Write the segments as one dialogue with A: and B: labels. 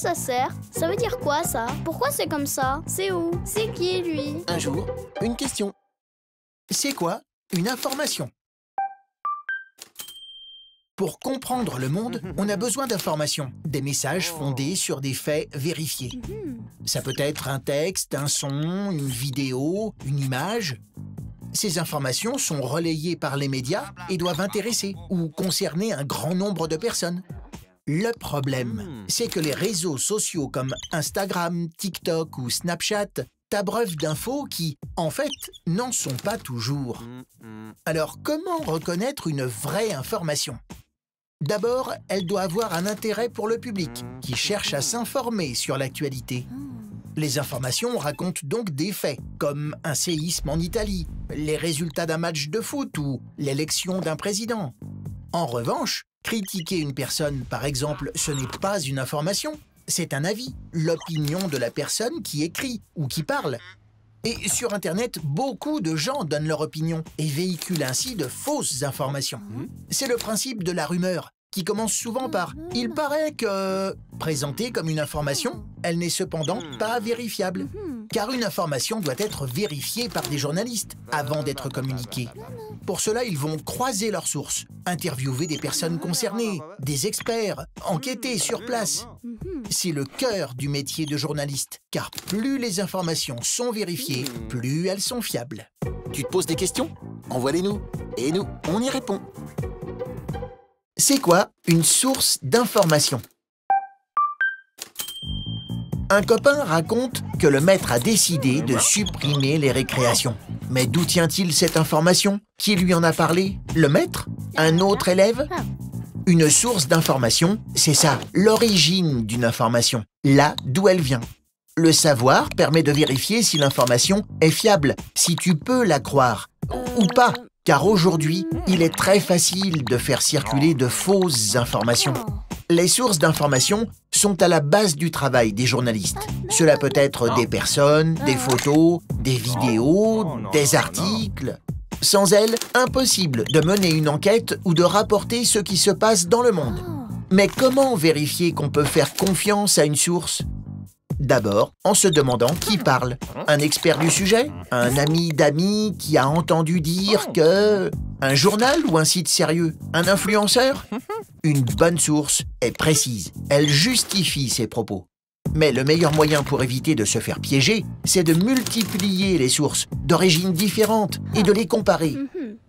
A: ça sert? Ça veut dire quoi, ça? Pourquoi c'est comme ça? C'est où? C'est qui, lui?
B: Un jour, une question. C'est quoi une information? Pour comprendre le monde, on a besoin d'informations, des messages fondés sur des faits vérifiés. Ça peut être un texte, un son, une vidéo, une image. Ces informations sont relayées par les médias et doivent intéresser ou concerner un grand nombre de personnes. Le problème, c'est que les réseaux sociaux comme Instagram, TikTok ou Snapchat t'abreuvent d'infos qui, en fait, n'en sont pas toujours. Alors, comment reconnaître une vraie information? D'abord, elle doit avoir un intérêt pour le public, qui cherche à s'informer sur l'actualité. Les informations racontent donc des faits, comme un séisme en Italie, les résultats d'un match de foot ou l'élection d'un président. En revanche, critiquer une personne, par exemple, ce n'est pas une information, c'est un avis, l'opinion de la personne qui écrit ou qui parle. Et sur Internet, beaucoup de gens donnent leur opinion et véhiculent ainsi de fausses informations. C'est le principe de la rumeur, qui commence souvent par « il paraît que… » Présentée comme une information, elle n'est cependant pas vérifiable, car une information doit être vérifiée par des journalistes avant d'être communiquée. Pour cela, ils vont croiser leurs sources, interviewer des personnes concernées, des experts, enquêter sur place. C'est le cœur du métier de journaliste, car plus les informations sont vérifiées, plus elles sont fiables. Tu te poses des questions? Envoie-les-nous, et nous, on y répond. C'est quoi une source d'information? Un copain raconte que le maître a décidé de supprimer les récréations. Mais d'où tient-il cette information? Qui lui en a parlé? Le maître? Un autre élève? Une source d'information, c'est ça, l'origine d'une information, là d'où elle vient. Le savoir permet de vérifier si l'information est fiable, si tu peux la croire ou pas. Car aujourd'hui, il est très facile de faire circuler de fausses informations. Les sources d'information sont à la base du travail des journalistes. Cela peut être des personnes, des photos, des vidéos, des articles. Sans elles, impossible de mener une enquête ou de rapporter ce qui se passe dans le monde. Mais comment vérifier qu'on peut faire confiance à une source? D'abord, en se demandant qui parle. Un expert du sujet? Un ami d'amis qui a entendu dire que… Un journal ou un site sérieux? Un influenceur? Une bonne source est précise. Elle justifie ses propos. Mais le meilleur moyen pour éviter de se faire piéger, c'est de multiplier les sources d'origines différentes et de les comparer.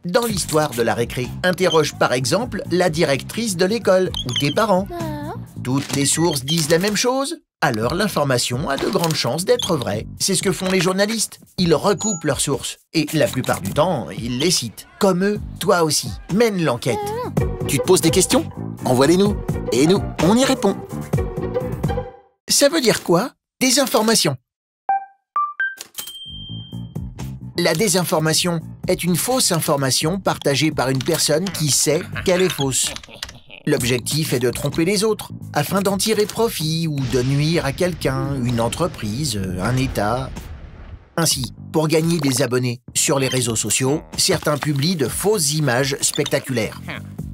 B: Dans l'histoire de la récré, interroge par exemple la directrice de l'école ou tes parents. Toutes les sources disent la même chose? Alors l'information a de grandes chances d'être vraie. C'est ce que font les journalistes. Ils recoupent leurs sources. Et la plupart du temps, ils les citent. Comme eux, toi aussi, mène l'enquête. Tu te poses des questions? Envoie-les-nous. Et nous, on y répond. Ça veut dire quoi? Désinformation. La désinformation est une fausse information partagée par une personne qui sait qu'elle est fausse. L'objectif est de tromper les autres, afin d'en tirer profit ou de nuire à quelqu'un, une entreprise, un État. Ainsi, pour gagner des abonnés sur les réseaux sociaux, certains publient de fausses images spectaculaires,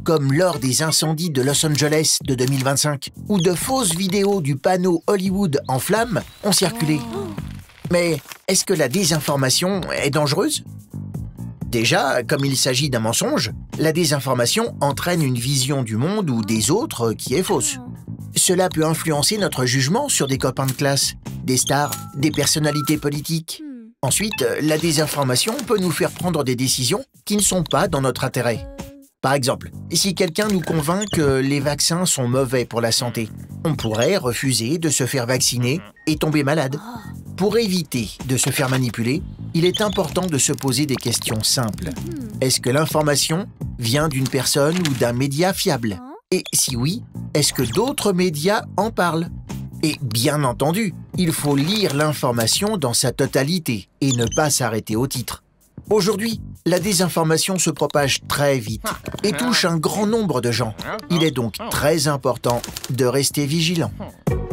B: comme lors des incendies de Los Angeles de 2025, où de fausses vidéos du panneau Hollywood en flammes ont circulé. Mais est-ce que la désinformation est dangereuse? Déjà, comme il s'agit d'un mensonge, la désinformation entraîne une vision du monde ou des autres qui est fausse. Cela peut influencer notre jugement sur des copains de classe, des stars, des personnalités politiques. Ensuite, la désinformation peut nous faire prendre des décisions qui ne sont pas dans notre intérêt. Par exemple, si quelqu'un nous convainc que les vaccins sont mauvais pour la santé, on pourrait refuser de se faire vacciner et tomber malade. Pour éviter de se faire manipuler, il est important de se poser des questions simples. Est-ce que l'information vient d'une personne ou d'un média fiable? Et si oui, est-ce que d'autres médias en parlent? Et bien entendu, il faut lire l'information dans sa totalité et ne pas s'arrêter au titre. Aujourd'hui, la désinformation se propage très vite et touche un grand nombre de gens. Il est donc très important de rester vigilant.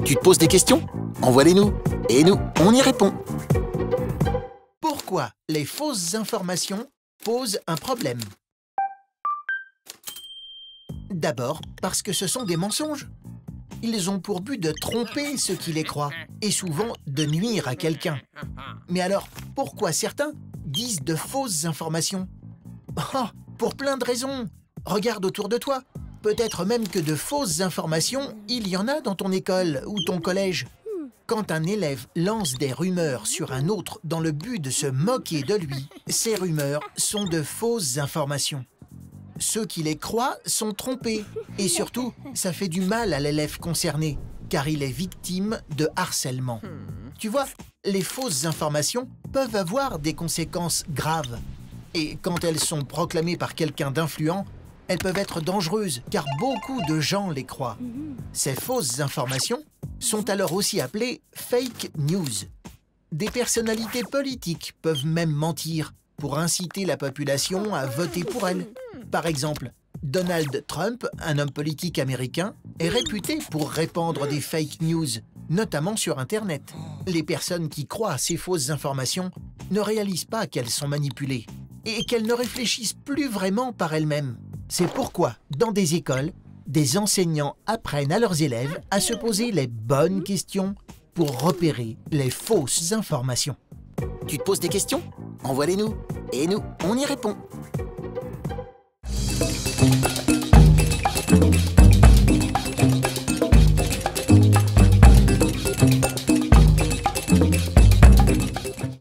B: Tu te poses des questions? Envoie-les-nous. Et nous, on y répond. Pourquoi les fausses informations posent un problème? D'abord, parce que ce sont des mensonges. ils ont pour but de tromper ceux qui les croient et souvent de nuire à quelqu'un. Mais alors, pourquoi certains disent de fausses informations? Oh, pour plein de raisons. Regarde autour de toi. Peut-être même que de fausses informations, il y en a dans ton école ou ton collège. Quand un élève lance des rumeurs sur un autre dans le but de se moquer de lui, ces rumeurs sont de fausses informations. Ceux qui les croient sont trompés. Et surtout, ça fait du mal à l'élève concerné, car il est victime de harcèlement. Tu vois, les fausses informations peuvent avoir des conséquences graves. Et quand elles sont proclamées par quelqu'un d'influent, elles peuvent être dangereuses, car beaucoup de gens les croient. Ces fausses informations sont alors aussi appelées fake news. Des personnalités politiques peuvent même mentir pour inciter la population à voter pour elles. Par exemple, Donald Trump, un homme politique américain, est réputé pour répandre des fake news, notamment sur Internet. Les personnes qui croient à ces fausses informations ne réalisent pas qu'elles sont manipulées et qu'elles ne réfléchissent plus vraiment par elles-mêmes. C'est pourquoi, dans des écoles, des enseignants apprennent à leurs élèves à se poser les bonnes questions pour repérer les fausses informations. Tu te poses des questions? Envoie-les-nous. Et nous, on y répond.